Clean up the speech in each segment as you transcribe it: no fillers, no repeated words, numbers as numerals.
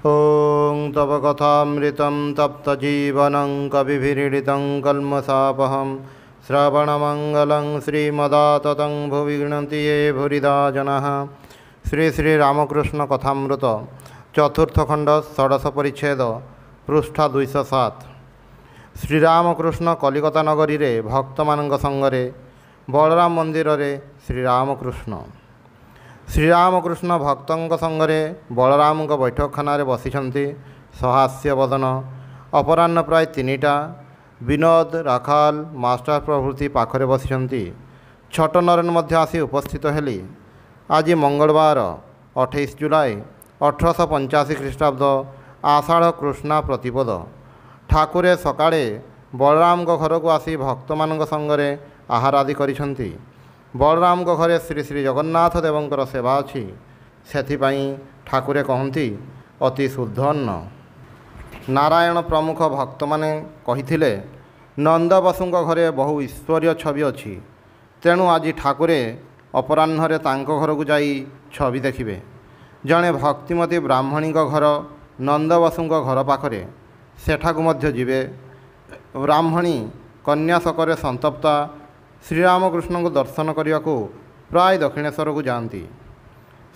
ॐ तव कथामृतं तप्तजीवनं कविभिरीडितं कल्मषापहं श्रवणमङ्गलं श्रीमदाततं भुवि गृह्णन्ति ये भूरिदा जनाः। श्री श्री रामकृष्ण कथामृत चतुर्थ खंड षोडश परिच्छेद पृष्ठा 207। श्रीरामकृष्ण कलिकता नगरी रे भक्त मानक संगरे बलराम मंदिर रे श्रीरामकृष्ण भक्तों संगरे बलराम बैठकखाना बसिछन्ति। सहास्य बदन। अपराह्न प्राय 3टा। विनोद राखाल मास्टर प्रभृति पाखरे बसिछन्ति। छोट नरेन मध्य आसी उपस्थित हेली। आज मंगलवार 28 जुलाई 1885 ख्रीष्टाब्द आषाढ़ कृष्णा प्रतिपद। ठाकुरे सकाळे बलराम घर को आसी भक्त मानक संगरे आहार आदि करिछन्ति। बलराम घरे श्री श्री जगन्नाथ देवंकर सेवा अछि, सेथिपाई ठाकुरे कहन्ति अति शुद्ध अन्न। नारायण प्रमुख भक्त माने कहिथिले नंद बसुंक घरे बहु ईश्वरीय छवि अछि, तेणु आज ठाकुरे अपराह्न तांको घर को जाई छवि देखिबे। जड़े भक्तिमती ब्राह्मणी घर नंद बसुंक घर पाखरे, सेठाकु मध्य जिवे। ब्राह्मणी कन्याशकरे संतप्ता श्रीरामकृष्ण को दर्शन करने को प्राय दक्षिणेश्वर को जाती।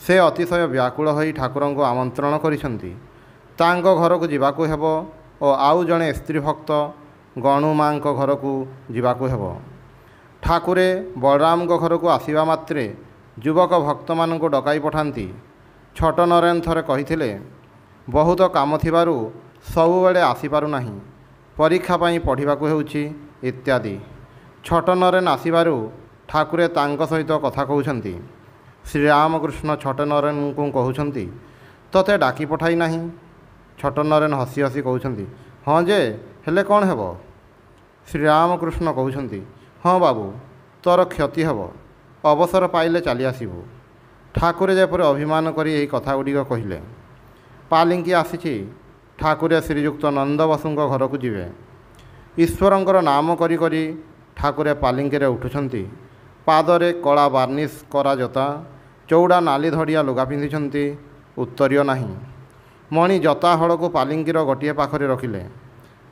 से अतिशय व्याकुल होई ठाकुर को आमंत्रण करिसेंति। तांको घर को जीवाकु हेबो और आउ जड़े स्त्री भक्त गणु माँ घर को जीवाकु हेबो। ठाकुरे बलराम घर को आसीबा मात्रे युवक भक्त मान को डकाई पठांती। छोट नरेन थरे कहिथिले बहुत काम थिबारु सबुबेले आसीपारु नाही, परीक्षा पाई पढ़िबाकु हेउछि इत्यादि। छोट नरेन आसीबारु ठाकुरे तांको सहित कथा कहउछन्ति। श्रीरामकृष्ण छोट नरेन को कहउछन्ति तते डाकी पठाई नाही। छोट नरेन हसी हसी कहउछन्ति हाँ जे हेले कौन हेबो। श्रीरामकृष्ण कहउछन्ति हाँ बाबू तोर क्षति हेबो, अवसर पाइले चली आसीबू। ठाकुरे जेपरि अभिमान करी एही कथा गुडिक कहिले। पालिंकी आसीछि। ठाकुरे श्रीयुक्त नंद बसुंक घर को जिवे। ईश्वरंकर नाम करी करी ठाकुरे पालिंकी रे उठुछन्ति। पादरे कला बार्निश करा जोता, चौड़ा नाली धड़िया लुगा पिंधिछन्ति, उत्तरीय नाही। मणि जोता हड़ को पालिंकीर गोटे पाखरे रखिले।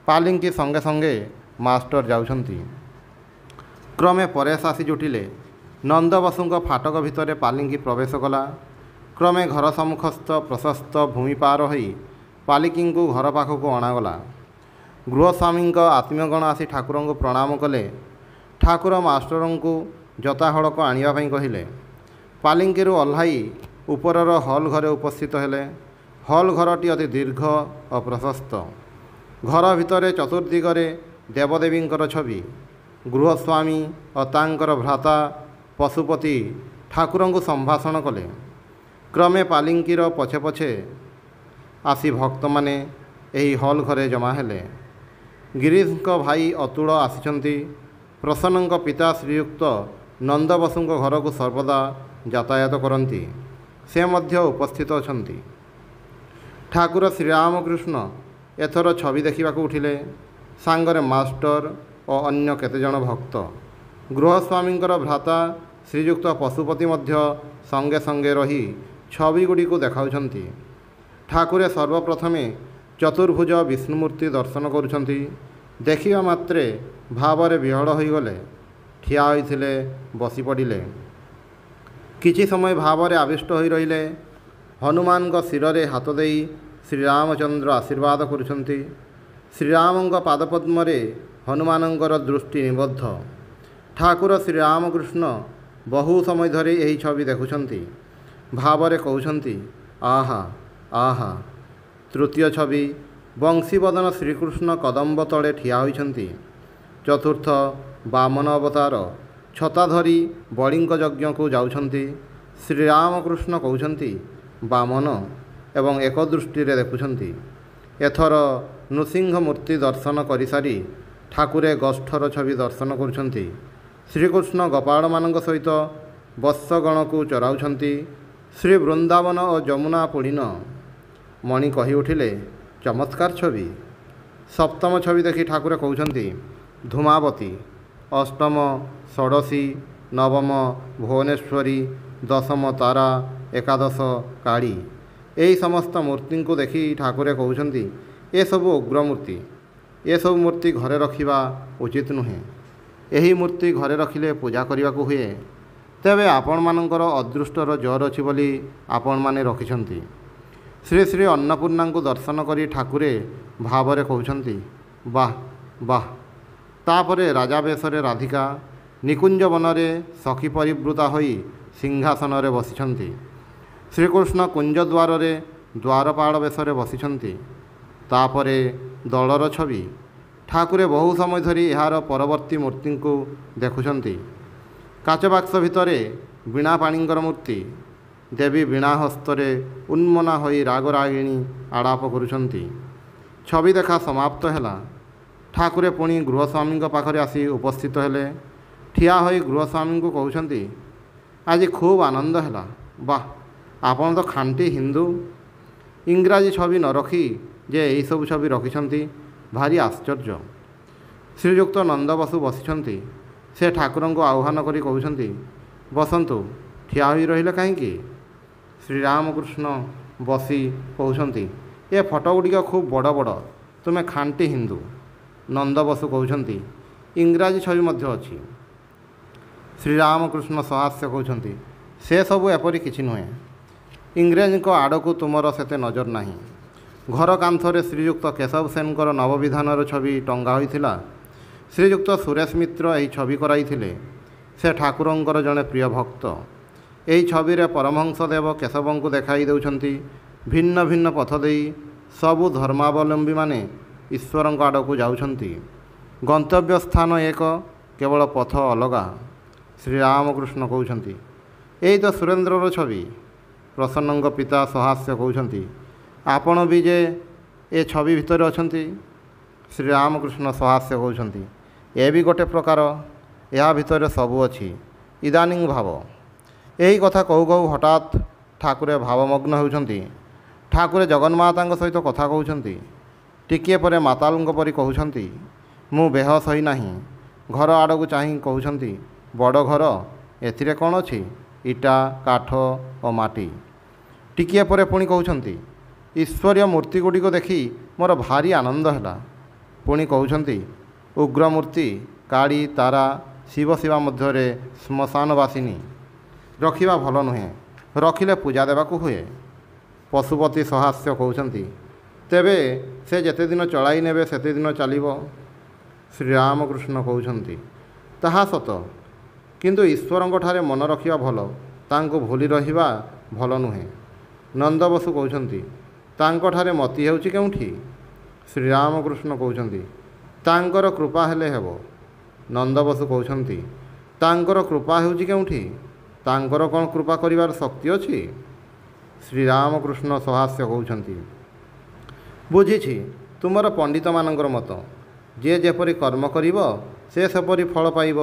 पालिंकी संगे संगे मास्टर जाउछन्ति। क्रमे परेश आसी जुटिले। नंद बसुंक फाटक भितरे पालिंकी प्रवेश कला। क्रमे घर सम्मुखस्थ प्रशस्त भूमि पार होई पालिकी को घर पाखक अणागला। गृहस्वामी आत्मीयगण आसी ठाकुर को प्रणाम कले। ठाकुर मास्टर को जोता हड़ को आनिबा कहिले। पालिंकी ओह्लाई उपरर हल घरे उपस्थित हेले। हल घरटी अति दीर्घ और प्रशस्त। घर भितर चतुर्दिगरे देवदेवींकर छवि। गृहस्वामी और तांकर भ्राता पशुपति ठाकुर को संभाषण कले। क्रमे पालिंकीर पछे पछे आसी भक्त माने एही हल घरे जमा हेले। गिरीश भाई अतुल आसिछन्ति। प्रसन्न पिता श्रीयुक्त नंद बसुंक घर को सर्वदा यातायात करती। से मध्य उपस्थित अछन्ति। ठाकुर श्रीरामकृष्ण एथर छवि देखा उठिले। सांगरे मास्टर और अन्य केतेजण भक्त। गृहस्वामींकर भ्राता श्रीयुक्त पशुपति मध्य संगे संगे रही छवि गुड़ी को देखाउछन्ति। ठाकुरे सर्वप्रथमे चतुर्भुज विष्णुमूर्ति दर्शन करुछन्ति। देखिबा मात्रे भावरे विहड़ हो गले। ठिया होइथिले, बसी पड़िले। किछि समय भावरे आविष्ट होई रहिले। हनुमान शिरे हाथ देई श्रीरामचंद्र आशीर्वाद करुछन्ति। श्रीरामंक पादपद्मरे हनुमानंकर दृष्टि निबद्ध। ठाकुर श्रीरामकृष्ण बहु समय धरी एही छवि देखुछन्ति। भावरे कहउछन्ति आहा आहा। तृतीय छवि बंशीवदन श्रीकृष्ण कदम्ब तले ठिया होइछन्ति। चतुर्थ वामन अवतार छता धरी बलिंक यज्ञ को जाउछन्ति। श्रीरामकृष्ण कहउछन्ति वामन एवं एक दृष्टि देखुछन्ति। एथर नृसिंह मूर्ति दर्शन करि सारी ठाकुरे गोष्ठर छवि दर्शन करुछन्ति। श्रीकृष्ण गोपाल मानक सहित वत्सगण को चराउछन्ति। श्री वृंदावन और जमुना पुड़ीन। मणि कहि उठिले चमत्कार छवि। सप्तम छवि देखि ठाकुर कहउछन्ति धूमावती। अष्टम षोडशी, नवम भुवनेश्वरी, दशम तारा, एकादश काली। ଏହି ସମସ୍ତ ମୂର୍ତ୍ତିଙ୍କୁ ଦେଖି ଠାକୁରେ କହୁଛନ୍ତି, ଏସବୁ ଉଗ୍ରମୂର୍ତ୍ତି, ଏସବୁ ମୂର୍ତ୍ତି ଘରେ ରଖିବା ଉଚିତ ନୁହେଁ। ଏହି ମୂର୍ତ୍ତି ଘରେ ରଖିଲେ ପୂଜା କରିବାକୁ ହୁଏ। ତେବେ ଆପଣମାନଙ୍କର ଅଦୃଷ୍ଟର ଜୋର ଅଛି ବୋଲି ଆପଣମାନେ ରଖିଛନ୍ତି। ଶ୍ରୀ ଶ୍ରୀ ଅନ୍ନପୂର୍ଣ୍ଣାଙ୍କୁ ଦର୍ଶନ କରି ଠାକୁରେ ଭାବରେ କହୁଛନ୍ତି, ବାଃ ବାଃ। ତାପରେ ରାଜା ବେଶରେ ରାଧିକା ନିକୁଞ୍ଜ ବନରେ ସଖୀ ପରିବୃତା ହୋଇ ସିଂହାସନରେ ବସିଛନ୍ତି। ଶ୍ରୀକୃଷ୍ଣ କୁଞ୍ଜ ଦ୍ୱାରରେ ଦ୍ୱାରପାଳ ବେଶରେ ବସିଛନ୍ତି। ତାପରେ ଦଳର ଛବି। ଠାକୁରେ ବହୁ ସମୟ ଧରି ଏହାର ପରବର୍ତ୍ତୀ ମୂର୍ତ୍ତିଙ୍କୁ ଦେଖୁଛନ୍ତି। କାଚବାକ୍ସ ଭିତରେ ବୀଣାପାଣିଙ୍କର ମୂର୍ତ୍ତି। ଦେବୀ ବୀଣା ହସ୍ତରେ ଉନ୍ମନା ହୋଇ ରାଗରାଗିଣୀ ଆଳାପ କରୁଛନ୍ତି। ଛବି ଦେଖା ସମାପ୍ତ ହେଲା। ଠାକୁରେ ପୁଣି ଗୃହସ୍ୱାମୀଙ୍କ ପାଖରେ ଆସି ଉପସ୍ଥିତ ହେଲେ। ଠିଆ ହୋଇ ଗୃହସ୍ୱାମୀଙ୍କୁ କହୁଛନ୍ତି, ଆଜି ଖୁବ୍ ଆନନ୍ଦ ହେଲା। ବାଃ, ଆପଣ ତ ଖାଣ୍ଟି ହିନ୍ଦୁ। ଇଂରାଜୀ ଛବି ନ ରଖି ଯେ ଏହିସବୁ ଛବି ରଖିଛନ୍ତି, ଭାରି ଆଶ୍ଚର୍ଯ୍ୟ। ଶ୍ରୀଯୁକ୍ତ ନନ୍ଦବସୁ ବସିଛନ୍ତି। ସେ ଠାକୁରଙ୍କୁ ଆହ୍ୱାନ କରି କହୁଛନ୍ତି, ବସନ୍ତୁ, ଠିଆ ହୋଇ ରହିଲେ କାହିଁକି? ଶ୍ରୀରାମକୃଷ୍ଣ ବସି କହୁଛନ୍ତି, ଏ ଫଟୋଗୁଡ଼ିକ ଖୁବ୍ ବଡ଼ ବଡ଼, ତୁମେ ଖାଣ୍ଟି ହିନ୍ଦୁ। ନନ୍ଦବସୁ କହୁଛନ୍ତି, ଇଂରାଜୀ ଛବି ମଧ୍ୟ ଅଛି। ଶ୍ରୀରାମକୃଷ୍ଣ ସହାସ୍ୟ କହୁଛନ୍ତି, ସେସବୁ ଏପରି କିଛି ନୁହେଁ। ଇଂରେଜଙ୍କ ଆଡ଼କୁ ତୁମର ସେତେ ନଜର ନାହିଁ। ଘର କାନ୍ଥରେ ଶ୍ରୀଯୁକ୍ତ କେଶବ ସେନଙ୍କର ନବବିଧାନର ଛବି ଟଙ୍ଗା ହୋଇଥିଲା। ଶ୍ରୀଯୁକ୍ତ ସୁରେଶ ମିତ୍ର ଏହି ଛବି କରାଇଥିଲେ। ସେ ଠାକୁରଙ୍କର ଜଣେ ପ୍ରିୟ ଭକ୍ତ। ଏହି ଛବିରେ ପରମହଂସଦେବ କେଶବଙ୍କୁ ଦେଖାଇ ଦେଉଛନ୍ତି, ଭିନ୍ନ ଭିନ୍ନ ପଥ ଦେଇ ସବୁ ଧର୍ମାବଲମ୍ବୀମାନେ ଈଶ୍ୱରଙ୍କ ଆଡ଼କୁ ଯାଉଛନ୍ତି। ଗନ୍ତବ୍ୟ ସ୍ଥାନ ଏକ, କେବଳ ପଥ ଅଲଗା। ଶ୍ରୀରାମକୃଷ୍ଣ କହୁଛନ୍ତି, ଏଇ ତ ସୁରେନ୍ଦ୍ରର ଛବି। ପ୍ରସନ୍ନଙ୍କ ପିତା ସହାସ୍ୟ କହୁଛନ୍ତି, ଆପଣ ବି ଯେ ଏ ଛବି ଭିତରେ ଅଛନ୍ତି। ଶ୍ରୀରାମକୃଷ୍ଣ ସହାସ୍ୟ କହୁଛନ୍ତି, ଏ ବି ଗୋଟେ ପ୍ରକାର, ଏହା ଭିତରେ ସବୁ ଅଛି। ଇଦାନିଂ ଭାବ। ଏହି କଥା କହୁ କହୁ ହଠାତ୍ ଠାକୁରେ ଭାବମଗ୍ନ ହେଉଛନ୍ତି। ଠାକୁରେ ଜଗନ୍ମାତାଙ୍କ ସହିତ କଥା କହୁଛନ୍ତି। ଟିକିଏ ପରେ ମାତାଲଙ୍କ ପରି କହୁଛନ୍ତି, ମୁଁ ବେହୋସ ହୋଇନାହିଁ। ଘର ଆଡ଼କୁ ଚାହିଁ କହୁଛନ୍ତି, ବଡ଼ ଘର, ଏଥିରେ କ'ଣ ଅଛି? ଇଟା, କାଠ ଓ ମାଟି। ଟିକିଏ ପରେ ପୁଣି କହୁଛନ୍ତି, ଈଶ୍ୱରୀୟ ମୂର୍ତ୍ତିଗୁଡ଼ିକ ଦେଖି ମୋର ଭାରି ଆନନ୍ଦ ହେଲା। ପୁଣି କହୁଛନ୍ତି, ଉଗ୍ରମୂର୍ତ୍ତି, କାଳି, ତାରା, ଶିବ ଶିବା ମଧ୍ୟରେ ଶ୍ମଶାନବାସିନୀ ରଖିବା ଭଲ ନୁହେଁ। ରଖିଲେ ପୂଜା ଦେବାକୁ ହୁଏ। ପଶୁପତି ସହାସ୍ୟ କହୁଛନ୍ତି, ତେବେ ସେ ଯେତେ ଦିନ ଚଳାଇ ନେବେ ସେତେ ଦିନ ଚାଲିବ। ଶ୍ରୀରାମକୃଷ୍ଣ କହୁଛନ୍ତି, ତାହା ସତ, କିନ୍ତୁ ଈଶ୍ୱରଙ୍କଠାରେ ମନ ରଖିବା ଭଲ, ତାଙ୍କୁ ଭୁଲି ରହିବା ଭଲ ନୁହେଁ। ନନ୍ଦବସୁ କହୁଛନ୍ତି, ତାଙ୍କଠାରେ ମତି ହେଉଛି କେଉଁଠି? ଶ୍ରୀରାମକୃଷ୍ଣ କହୁଛନ୍ତି, ତାଙ୍କର କୃପା ହେଲେ ହେବ। ନନ୍ଦବସୁ କହୁଛନ୍ତି, ତାଙ୍କର କୃପା ହେଉଛି କେଉଁଠି? ତାଙ୍କର କ'ଣ କୃପା କରିବାର ଶକ୍ତି ଅଛି? ଶ୍ରୀରାମକୃଷ୍ଣ ସହାସ୍ୟ କହୁଛନ୍ତି, ବୁଝିଛି, ତୁମର ପଣ୍ଡିତମାନଙ୍କର ମତ, ଯିଏ ଯେପରି କର୍ମ କରିବ ସେ ସେପରି ଫଳ ପାଇବ।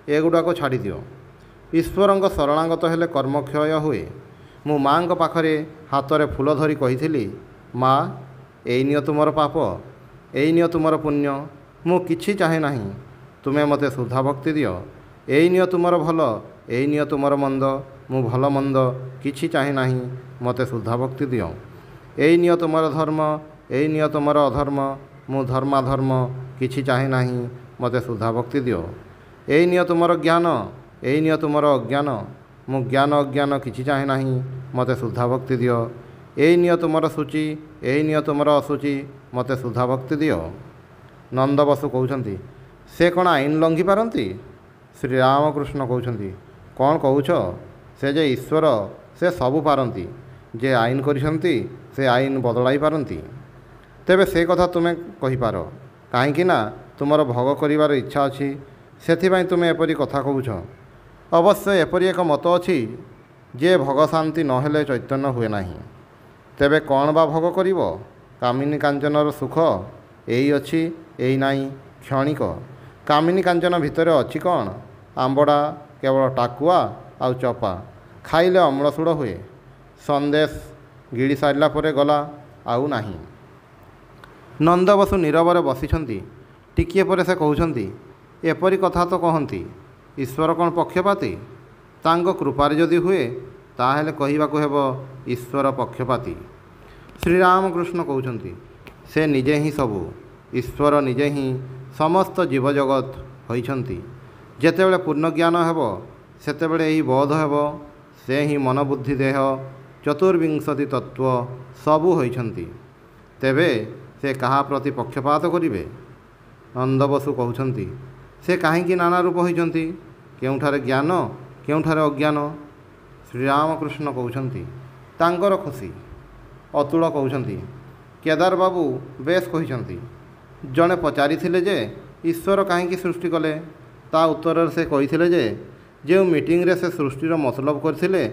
ଏଗୁଡ଼ାକ ଛାଡ଼ିଦିଅ। ଈଶ୍ୱରଙ୍କ ଶରଣାଗତ ହେଲେ କର୍ମକ୍ଷୟ ହୁଏ। ମୁଁ ମାଆଙ୍କ ପାଖରେ ହାତରେ ଫୁଲ ଧରି କହିଥିଲି, ମା, ଏଇ ନିଅ ତୁମର ପାପ, ଏଇ ନିଅ ତୁମର ପୁଣ୍ୟ। ମୁଁ କିଛି ଚାହେଁ ନାହିଁ। ତୁମେ ମୋତେ ଶୁଦ୍ଧ ଭକ୍ତି ଦିଅ। ଏଇ ନିଅ ତୁମର ଭଲ, ଏଇ ନିଅ ତୁମର ମନ୍ଦ। ମୁଁ ଭଲ ମନ୍ଦ କିଛି ଚାହେଁ ନାହିଁ, ମୋତେ ଶୁଦ୍ଧ ଭକ୍ତି ଦିଅ। ଏଇ ନିଅ ତୁମର ଧର୍ମ, ଏଇ ନିଅ ତୁମର ଅଧର୍ମ। ମୁଁ ଧର୍ମାଧର୍ମ କିଛି ଚାହେଁ ନାହିଁ, ମୋତେ ଶୁଦ୍ଧ ଭକ୍ତି ଦିଅ। ଏଇ ନିଅ ତୁମର ଜ୍ଞାନ, ଏଇ ନିଅ ତୁମର ଅଜ୍ଞାନ। ମୁଁ ଜ୍ଞାନ ଅଜ୍ଞାନ କିଛି ଚାହେଁ ନାହିଁ, ମୋତେ ଶୁଦ୍ଧ ଭକ୍ତି ଦିଅ। ଏଇ ନିଅ ତୁମର ସୂଚି, ଏଇ ନିଅ ତୁମର ଅସୂଚି। ମୋତେ ଶୁଦ୍ଧ ଭକ୍ତି ଦିଅ। ନନ୍ଦବସୁ କହୁଛନ୍ତି, ସେ କ'ଣ ଆଇନ ଲଙ୍ଘି ପାରନ୍ତି? ଶ୍ରୀରାମକୃଷ୍ଣ କହୁଛନ୍ତି, କ'ଣ କହୁଛ? ସେ ଯେ ଈଶ୍ୱର, ସେ ସବୁ ପାରନ୍ତି। ଯେ ଆଇନ କରିଛନ୍ତି ସେ ଆଇନ ବଦଳାଇ ପାରନ୍ତି। ତେବେ ସେ କଥା ତୁମେ କହିପାର, କାହିଁକି ନା ତୁମର ଭୋଗ କରିବାର ଇଚ୍ଛା ଅଛି, ସେଥିପାଇଁ ତୁମେ ଏପରି କଥା କହୁଛ। ଅବଶ୍ୟ ଏପରି ଏକ ମତ ଅଛି ଯେ ଭୋଗ ଶାନ୍ତି ନହେଲେ ଚୈତନ୍ୟ ହୁଏ ନାହିଁ। ତେବେ କ'ଣ ବା ଭୋଗ କରିବ? କାମିନୀ କାଞ୍ଚନର ସୁଖ ଏଇ ଅଛି, ଏଇ ନାହିଁ, କ୍ଷଣିକ। କାମିନୀ କାଞ୍ଚନ ଭିତରେ ଅଛି କ'ଣ? ଆମ୍ବଡ଼ା, କେବଳ ଟାକୁଆ ଆଉ ଚପା। ଖାଇଲେ ଅମ୍ଳଶୂଳ ହୁଏ। ସନ୍ଦେଶ ଗିଳି ସାରିଲା ପରେ ଗଲା, ଆଉ ନାହିଁ। ନନ୍ଦବସୁ ନୀରବରେ ବସିଛନ୍ତି। ଟିକିଏ ପରେ ସେ କହୁଛନ୍ତି, ଏପରି କଥା ତ କହନ୍ତି, ଈଶ୍ୱର କ'ଣ ପକ୍ଷପାତୀ? ତାଙ୍କ କୃପାରେ ଯଦି ହୁଏ, ତାହେଲେ କହିବାକୁ ହେବ ଈଶ୍ୱର ପକ୍ଷପାତୀ। ଶ୍ରୀରାମକୃଷ୍ଣ କହୁଛନ୍ତି ସେ ନିଜେ ହିଁ ସବୁ, ଈଶ୍ୱର ନିଜେ ହିଁ ସମସ୍ତ ଜୀବଜଗତ ହୋଇଛନ୍ତି। ଯେତେବେଳେ ପୂର୍ଣ୍ଣ ଜ୍ଞାନ ହେବ ସେତେବେଳେ ଏହି ବୋଧ ହେବ ସେ ହିଁ ମନ ବୁଦ୍ଧି ଦେହ ଚତୁର୍ବିଂଶତି ତତ୍ତ୍ୱ ସବୁ ହୋଇଛନ୍ତି। ତେବେ ସେ କାହା ପ୍ରତି ପକ୍ଷପାତ କରିବେ? ନନ୍ଦବସୁ କହୁଛନ୍ତି ସେ କାହିଁକି ନାନା ରୂପ ହୋଇଛନ୍ତି? କେଉଁଠାରେ ଜ୍ଞାନ, କେଉଁଠାରେ ଅଜ୍ଞାନ? ଶ୍ରୀରାମକୃଷ୍ଣ କହୁଛନ୍ତି ତାଙ୍କର ଖୁସି। ଅତୁଳ କହୁଛନ୍ତି କେଦାର ବାବୁ ବେଶ କହିଛନ୍ତି। ଜଣେ ପଚାରିଥିଲେ ଯେ ଈଶ୍ୱର କାହିଁକି ସୃଷ୍ଟି କଲେ? ତା ଉତ୍ତରରେ ସେ କହିଥିଲେ ଯେ ଯେଉଁ ମିଟିଂରେ ସେ ସୃଷ୍ଟିର ମତଲବ କରିଥିଲେ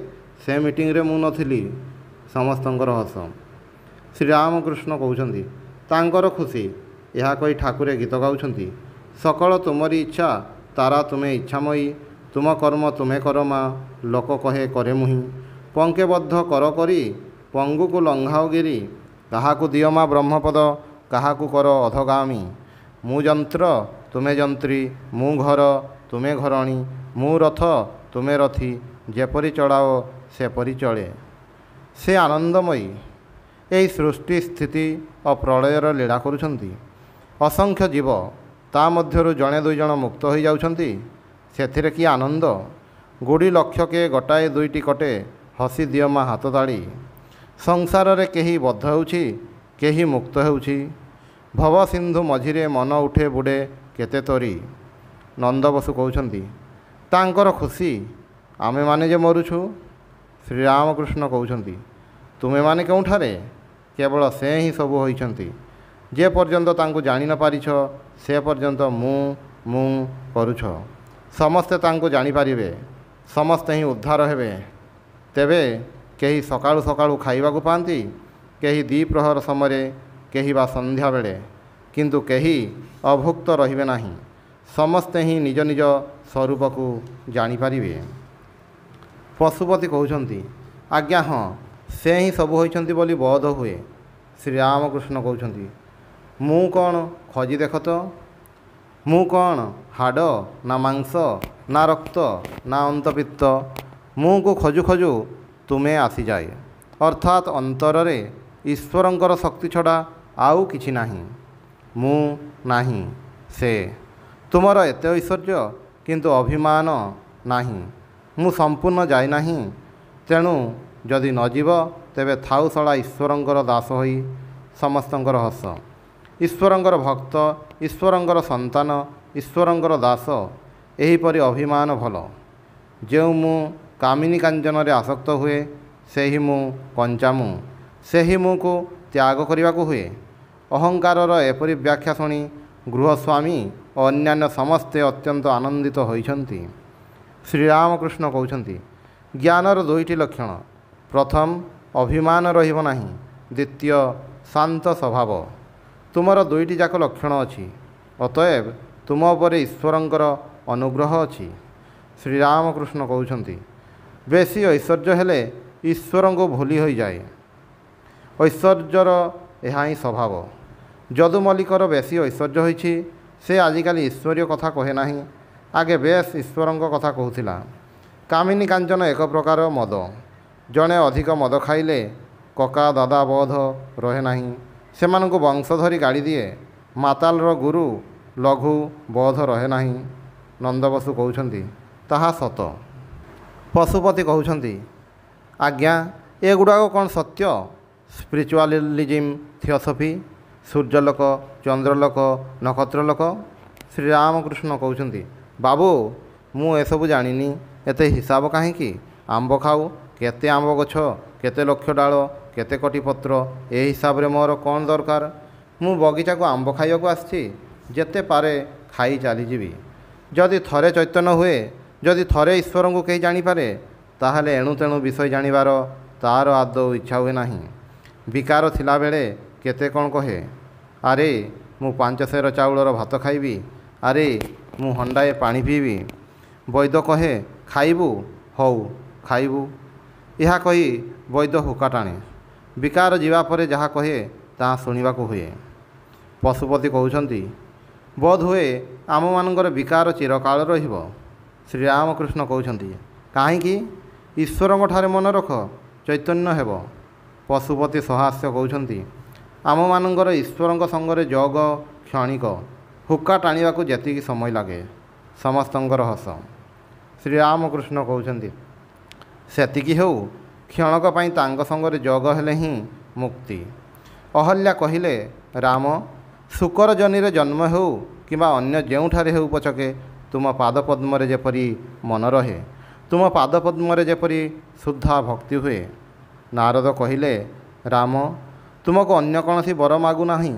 ସେ ମିଟିଂରେ ମୁଁ ନଥିଲି। ସମସ୍ତଙ୍କର ହସ। ଶ୍ରୀରାମକୃଷ୍ଣ କହୁଛନ୍ତି ତାଙ୍କର ଖୁସି। ଏହା କହି ଠାକୁରେ ଗୀତ ଗାଉଛନ୍ତି ସକଳ ତୁମରି ଇଚ୍ଛା ତାରା ତୁମେ ଇଚ୍ଛାମୟୀ, ତୁମ କର୍ମ ତୁମେ କର ମା, ଲୋକ କହେ କରେ ମୁହିଁ, ପଙ୍କେବଦ୍ଧ କର କରି ପଙ୍ଗୁକୁ ଲଙ୍ଘାଅ ଗିରି, କାହାକୁ ଦିଅ ମା ବ୍ରହ୍ମପଦ, କାହାକୁ କର ଅଧଗାମୀ, ମୁଁ ଯନ୍ତ୍ର ତୁମେ ଯନ୍ତ୍ରୀ, ମୁଁ ଘର ତୁମେ ଘରଣୀ, ମୁଁ ରଥ ତୁମେ ରଥୀ, ଯେପରି ଚଳାଅ ସେପରି ଚଳେ। ସେ ଆନନ୍ଦମୟୀ ଏହି ସୃଷ୍ଟି ସ୍ଥିତି ଓ ପ୍ରଳୟର ଲୀଳା କରୁଛନ୍ତି। ଅସଂଖ୍ୟ ଜୀବ, ତା ମଧ୍ୟରୁ ଜଣେ ଦୁଇ ଜଣ ମୁକ୍ତ ହୋଇଯାଉଛନ୍ତି। ସେଥିରେ କି ଆନନ୍ଦ! ଗୁଡ଼ି ଲକ୍ଷକେ ଗୋଟାଏ ଦୁଇଟି କଟେ, ହସି ଦିଅ ମା ହାତ ତାଳି। ସଂସାରରେ କେହି ବଦ୍ଧ ହେଉଛି, କେହି ମୁକ୍ତ ହେଉଛି। ଭବ ସିନ୍ଧୁ ମଝିରେ ମନ ଉଠେ ବୁଡ଼େ କେତେ ତରି। ନନ୍ଦବସୁ କହୁଛନ୍ତି ତାଙ୍କର ଖୁସି। ଆମେମାନେ ଯେ ମରୁଛୁ। ଶ୍ରୀରାମକୃଷ୍ଣ କହୁଛନ୍ତି ତୁମେମାନେ କେଉଁଠାରେ? କେବଳ ସେ ହିଁ ସବୁ ହୋଇଛନ୍ତି। ଯେ ପର୍ଯ୍ୟନ୍ତ ତାଙ୍କୁ ଜାଣି ନ ପାରିଛ ସେ ପର୍ଯ୍ୟନ୍ତ ମୁଁ କରୁଛ। ସମସ୍ତେ ତାଙ୍କୁ ଜାଣିପାରିବେ, ସମସ୍ତେ ହିଁ ଉଦ୍ଧାର ହେବେ। ତେବେ କେହି ସକାଳୁ ସକାଳୁ ଖାଇବାକୁ ପାଆନ୍ତି, କେହି ଦ୍ୱିପ୍ରହର ସମୟରେ, କେହି ବା ସନ୍ଧ୍ୟାବେଳେ, କିନ୍ତୁ କେହି ଅଭୁକ୍ତ ରହିବେ ନାହିଁ। ସମସ୍ତେ ହିଁ ନିଜ ନିଜ ସ୍ୱରୂପକୁ ଜାଣିପାରିବେ। ପଶୁପତି କହୁଛନ୍ତି ଆଜ୍ଞା ହଁ, ସେ ହିଁ ସବୁ ହୋଇଛନ୍ତି ବୋଲି ବୋଧ ହୁଏ। ଶ୍ରୀରାମକୃଷ୍ଣ କହୁଛନ୍ତି ମୁଁ କ'ଣ ଖୋଜି ଦେଖ ତ, ମୁଁ କ'ଣ ହାଡ଼ ନା ମାଂସ ନା ରକ୍ତ ନା ଅନ୍ତର୍ପିତ୍ତ? ମୁଁକୁ ଖୋଜୁ ଖୋଜୁ ତୁମେ ଆସିଯାଏ। ଅର୍ଥାତ୍ ଅନ୍ତରରେ ଈଶ୍ୱରଙ୍କର ଶକ୍ତି ଛଡ଼ା ଆଉ କିଛି ନାହିଁ। ମୁଁ ନାହିଁ, ସେ। ତୁମର ଏତେ ଐଶ୍ୱର୍ଯ୍ୟ କିନ୍ତୁ ଅଭିମାନ ନାହିଁ। ମୁଁ ସମ୍ପୂର୍ଣ୍ଣ ଯାଇନାହିଁ। ତେଣୁ ଯଦି ନ ଯିବ ତେବେ ଥାଉ ଶଳା ଈଶ୍ୱରଙ୍କର ଦାସ ହୋଇ। ସମସ୍ତଙ୍କର ହସ। ଈଶ୍ୱରଙ୍କର ଭକ୍ତ, ଈଶ୍ୱରଙ୍କର ସନ୍ତାନ, ଈଶ୍ୱରଙ୍କର ଦାସ, ଏହିପରି ଅଭିମାନ ଭଲ। ଯେଉଁ ମୁଁ କାମିନୀ କାଞ୍ଚନରେ ଆସକ୍ତ ହୁଏ ସେହି ମୁଁ କଞ୍ଚା ମୁଁ, ସେହି ମୁଁକୁ ତ୍ୟାଗ କରିବାକୁ ହୁଏ। ଅହଙ୍କାରର ଏପରି ବ୍ୟାଖ୍ୟା ଶୁଣି ଗୃହସ୍ୱାମୀ ଓ ଅନ୍ୟାନ୍ୟ ସମସ୍ତେ ଅତ୍ୟନ୍ତ ଆନନ୍ଦିତ ହୋଇଛନ୍ତି। ଶ୍ରୀରାମକୃଷ୍ଣ କହୁଛନ୍ତି ଜ୍ଞାନର ଦୁଇଟି ଲକ୍ଷଣ। ପ୍ରଥମ ଅଭିମାନ ରହିବ ନାହିଁ, ଦ୍ୱିତୀୟ ଶାନ୍ତ ସ୍ୱଭାବ। ତୁମର ଦୁଇଟି ଯାକ ଲକ୍ଷଣ ଅଛି। ଅତଏବ ତୁମ ଉପରେ ଈଶ୍ୱରଙ୍କର ଅନୁଗ୍ରହ ଅଛି। ଶ୍ରୀରାମକୃଷ୍ଣ କହୁଛନ୍ତି ବେଶୀ ଐଶ୍ୱର୍ଯ୍ୟ ହେଲେ ଈଶ୍ୱରଙ୍କୁ ଭୁଲି ହୋଇଯାଏ। ଐଶ୍ୱର୍ଯ୍ୟର ଏହା ହିଁ ସ୍ୱଭାବ। ଯଦୁ ମଲ୍ଲିକର ବେଶୀ ଐଶ୍ୱର୍ଯ୍ୟ ହୋଇଛି। ସେ ଆଜିକାଲି ଈଶ୍ୱରୀୟ କଥା କହେ ନାହିଁ, ଆଗେ ବେଶ ଈଶ୍ୱରଙ୍କ କଥା କହୁଥିଲା। କାମିନୀ କାଞ୍ଚନ ଏକ ପ୍ରକାର ମଦ। ଜଣେ ଅଧିକ ମଦ ଖାଇଲେ କକା ଦାଦା ବୋଧ ରହେ ନାହିଁ। ସେମାନଙ୍କୁ ବଂଶ ଧରି ଗାଡ଼ି ଦିଏ। ମାତାଲର ଗୁରୁ ଲଘୁ ବୋଧ ରହେ ନାହିଁ। ନନ୍ଦବସୁ କହୁଛନ୍ତି ତାହା ସତ। ପଶୁପତି କହୁଛନ୍ତି ଆଜ୍ଞା ଏଗୁଡ଼ାକ କ'ଣ ସତ୍ୟ? ସ୍ପିରିଚୁଆଲିଜିମ୍, ଥିଓସଫି, ସୂର୍ଯ୍ୟଲୋକ, ଚନ୍ଦ୍ରଲୋକ, ନକ୍ଷତ୍ରଲୋକ। ଶ୍ରୀରାମକୃଷ୍ଣ କହୁଛନ୍ତି ବାବୁ ମୁଁ ଏସବୁ ଜାଣିନି। ଏତେ ହିସାବ କାହିଁକି? ଆମ୍ବ ଖାଉ, କେତେ ଆମ୍ବ ଗଛ, କେତେ ଲକ୍ଷ ଡାଳ, କେତେ କୋଟି ପତ୍ର, ଏ ହିସାବରେ ମୋର କ'ଣ ଦରକାର? ମୁଁ ବଗିଚାକୁ ଆମ୍ବ ଖାଇବାକୁ ଆସିଛି। ଯେତେ ପାରେ ଖାଇ ଚାଲିଯିବି। ଯଦି ଥରେ ଚୈତନ୍ୟ ହୁଏ, ଯଦି ଥରେ ଈଶ୍ୱରଙ୍କୁ କେହି ଜାଣିପାରେ, ତାହେଲେ ଏଣୁ ତେଣୁ ବିଷୟ ଜାଣିବାର ତା'ର ଆଦୌ ଇଚ୍ଛା ହୁଏ ନାହିଁ। ବିକାର ଥିଲାବେଳେ କେତେ କ'ଣ କହେ। ଆରେ ମୁଁ 5 ସେର ଚାଉଳର ଭାତ ଖାଇବି, ଆରେ ମୁଁ ହଣ୍ଡାଏ ପାଣି ପିଇବି। ବୈଦ କହେ ଖାଇବୁ, ହଉ ଖାଇବୁ। ଏହା କହି ବୈଦ ହୁକା ଟାଣେ। ବିକାର ଯିବା ପରେ ଯାହା କହେ ତାହା ଶୁଣିବାକୁ ହୁଏ। ପଶୁପତି କହୁଛନ୍ତି ବୋଧହୁଏ ଆମମାନଙ୍କର ବିକାର ଚିରକାଳ ରହିବ। ଶ୍ରୀରାମକୃଷ୍ଣ କହୁଛନ୍ତି କାହିଁକି? ଈଶ୍ୱରଙ୍କଠାରେ ମନ ରଖ, ଚୈତନ୍ୟ ହେବ। ପଶୁପତି ସହାସ୍ୟ କହୁଛନ୍ତି, ଆମମାନଙ୍କର ଈଶ୍ୱରଙ୍କ ସଙ୍ଗରେ ଯୋଗ କ୍ଷଣିକ, ହୁକ୍କା ଟାଣିବାକୁ ଯେତିକି ସମୟ ଲାଗେ ସମସ୍ତଙ୍କର ହସ। ଶ୍ରୀରାମକୃଷ୍ଣ କହୁଛନ୍ତି, ସେତିକି ହେଉ, କ୍ଷଣକ ପାଇଁ ତାଙ୍କ ସଙ୍ଗରେ ଯୋଗ ହେଲେ ହିଁ ମୁକ୍ତି। ଅହଲ୍ୟା କହିଲେ, ରାମ, ଶୁକର ଜନିରେ ଜନ୍ମ ହେଉ କିମ୍ବା ଅନ୍ୟ ଯେଉଁଠାରେ ହେଉ ପଛକେ ତୁମ ପାଦପଦ୍ମରେ ଯେପରି ମନ ରହେ, ତୁମ ପାଦପଦ୍ମରେ ଯେପରି ଶୁଦ୍ଧ ଭକ୍ତି ହୁଏ। ନାରଦ କହିଲେ, ରାମ, ତୁମକୁ ଅନ୍ୟ କୌଣସି ବର ମାଗୁନାହିଁ,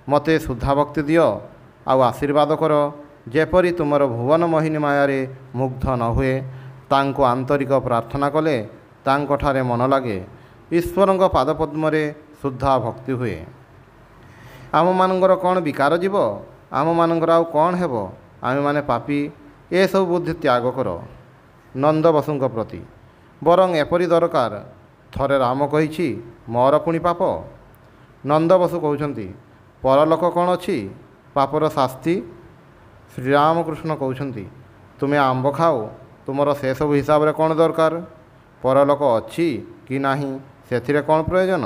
ମୋତେ ଶୁଦ୍ଧା ଭକ୍ତି ଦିଅ ଆଉ ଆଶୀର୍ବାଦ କର, ଯେପରି ତୁମର ଭୁବନ ମୋହିନୀ ମାୟାରେ ମୁଗ୍ଧ ନ ହୁଏ। ତାଙ୍କୁ ଆନ୍ତରିକ ପ୍ରାର୍ଥନା କଲେ ତାଙ୍କଠାରେ ମନ ଲାଗେ, ଈଶ୍ୱରଙ୍କ ପାଦପଦ୍ମରେ ଶୁଦ୍ଧା ଭକ୍ତି ହୁଏ। ଆମମାନଙ୍କର କ'ଣ ବିକାର ଯିବ? ଆମମାନଙ୍କର ଆଉ କ'ଣ ହେବ? ଆମେମାନେ ପାପୀ, ଏସବୁ ବୁଦ୍ଧି ତ୍ୟାଗ କର। ନନ୍ଦ ବସୁଙ୍କ ପ୍ରତି ବରଂ ଏପରି ଦରକାର, ଥରେ ରାମ କହିଛି, ମୋର ପୁଣି ପାପ। ନନ୍ଦ ବସୁ କହୁଛନ୍ତି, ପରଲୋକ କ'ଣ ଅଛି? ପାପର ଶାସ୍ତି। ଶ୍ରୀରାମକୃଷ୍ଣ କହୁଛନ୍ତି, ତୁମେ ଆମ୍ବ ଖାଅ, ତୁମର ସେସବୁ ହିସାବରେ କ'ଣ ଦରକାର? ପରଲୋକ ଅଛି କି ନାହିଁ ସେଥିରେ କ'ଣ ପ୍ରୟୋଜନ?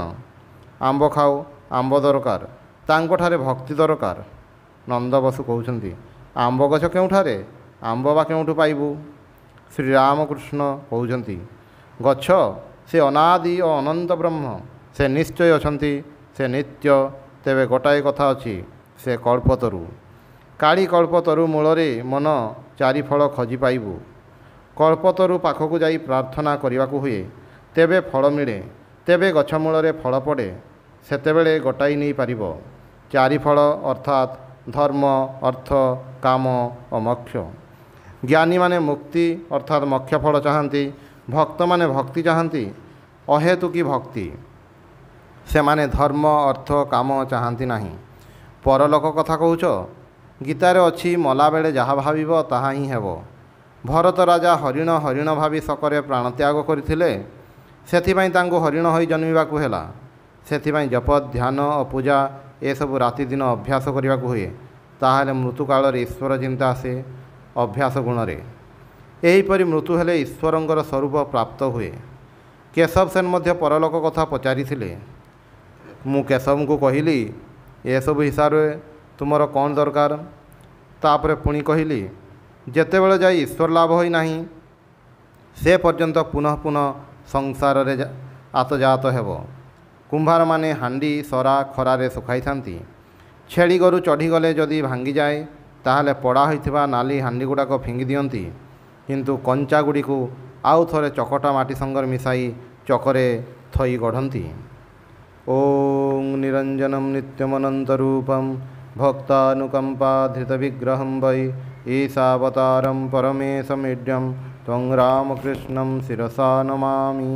ଆମ୍ବ ଖାଅ, ଆମ୍ବ ଦରକାର, ତାଙ୍କଠାରେ ଭକ୍ତି ଦରକାର। ନନ୍ଦ ବସୁ କହୁଛନ୍ତି, ଆମ୍ବ ଗଛ କେଉଁଠାରେ? ଆମ୍ବ ବା କେଉଁଠୁ ପାଇବୁ? ଶ୍ରୀରାମକୃଷ୍ଣ କହୁଛନ୍ତି, ଗଛ ସେ ଅନାଦି ଓ ଅନନ୍ତ ବ୍ରହ୍ମ, ସେ ନିଶ୍ଚୟ ଅଛନ୍ତି, ସେ ନିତ୍ୟ। ତେବେ ଗୋଟାଏ କଥା ଅଛି, ସେ କଳ୍ପତରୁ। କାଳି କଳ୍ପତରୁ ମୂଳରେ ମନ ଚାରିଫଳ ଖୋଜି ପାଇବୁ। କଳ୍ପତରୁ ପାଖକୁ ଯାଇ ପ୍ରାର୍ଥନା କରିବାକୁ ହୁଏ, ତେବେ ଫଳ ମିଳେ। ତେବେ ଗଛ ମୂଳରେ ଫଳ ପଡ଼େ, ସେତେବେଳେ ଗୋଟାଇ ନେଇପାରିବ ଚାରିଫଳ, ଅର୍ଥାତ୍ ଧର୍ମ, ଅର୍ଥ, କାମ ଓ ମୋକ୍ଷ। ଜ୍ଞାନୀମାନେ ମୁକ୍ତି ଅର୍ଥାତ୍ ମୋକ୍ଷ ଫଳ ଚାହାନ୍ତି, ଭକ୍ତମାନେ ଭକ୍ତି ଚାହାନ୍ତି, ଅହେତୁକି ଭକ୍ତି। ସେମାନେ ଧର୍ମ, ଅର୍ଥ, କାମ ଚାହାନ୍ତି ନାହିଁ। ପରଲୋକ କଥା କହୁଛ? ଗୀତାରେ ଅଛି, ମଲାବେଳେ ଯାହା ଭାବିବ ତାହା ହିଁ ହେବ। ଭରତ ରାଜା ହରିଣ ହରିଣ ଭାବି ଶକରେ ପ୍ରାଣତ୍ୟାଗ କରିଥିଲେ, ସେଥିପାଇଁ ତାଙ୍କୁ ହରିଣ ହୋଇ ଜନ୍ମିବାକୁ ହେଲା। ସେଥିପାଇଁ ଜପ, ଧ୍ୟାନ ଓ ପୂଜା ଏସବୁ ରାତିଦିନ ଅଭ୍ୟାସ କରିବାକୁ ହୁଏ। ତାହେଲେ ମୃତ୍ୟୁକାଳରେ ଈଶ୍ୱର ଚିନ୍ତା ଆସେ ଅଭ୍ୟାସ ଗୁଣରେ। ଏହିପରି ମୃତ୍ୟୁ ହେଲେ ଈଶ୍ୱରଙ୍କର ସ୍ୱରୂପ ପ୍ରାପ୍ତ ହୁଏ। କେଶବ ସେନ ମଧ୍ୟ ପରଲୋକ କଥା ପଚାରିଥିଲେ। ମୁଁ କେଶବଙ୍କୁ କହିଲି, ଏସବୁ ହିସାବରେ ତୁମର କ'ଣ ଦରକାର? ତାପରେ ପୁଣି କହିଲି, ଯେତେବେଳେ ଯାଇ ଈଶ୍ୱର ଲାଭ ହୋଇନାହିଁ, ସେ ପର୍ଯ୍ୟନ୍ତ ପୁନଃ ପୁନଃ ସଂସାରରେ ଆତଯାତ ହେବ। କୁମ୍ଭାରମାନେ ହାଣ୍ଡି ସରା ଖରାରେ ଶୁଖାଇଥାନ୍ତି। ଛେଳି ଗୋରୁ ଚଢ଼ିଗଲେ ଯଦି ଭାଙ୍ଗିଯାଏ, ତାହେଲେ ପୋଡ଼ା ହୋଇଥିବା ନାଲି ହାଣ୍ଡିଗୁଡ଼ାକ ଫିଙ୍ଗି ଦିଅନ୍ତି, କିନ୍ତୁ କଞ୍ଚାଗୁଡ଼ିକୁ ଆଉ ଥରେ ଚକଟା ମାଟି ସଙ୍ଗରେ ମିଶାଇ ଚକରେ ଥୋଇ ଗଢ଼ନ୍ତି। ଓଂ ନିରଞ୍ଜନମ୍ ନିତ୍ୟମନନ୍ତ ରୂପମ୍ ଭକ୍ତାନୁକମ୍ପାଧୃତବିଗ୍ରହଂ ବୈ ଈଶାବତାରಂ ପରମେଶମିଡ୍ୟଂ ତ୍ୱଂ ରାମକୃଷ୍ଣଂ ଶିରସା ନମାମି।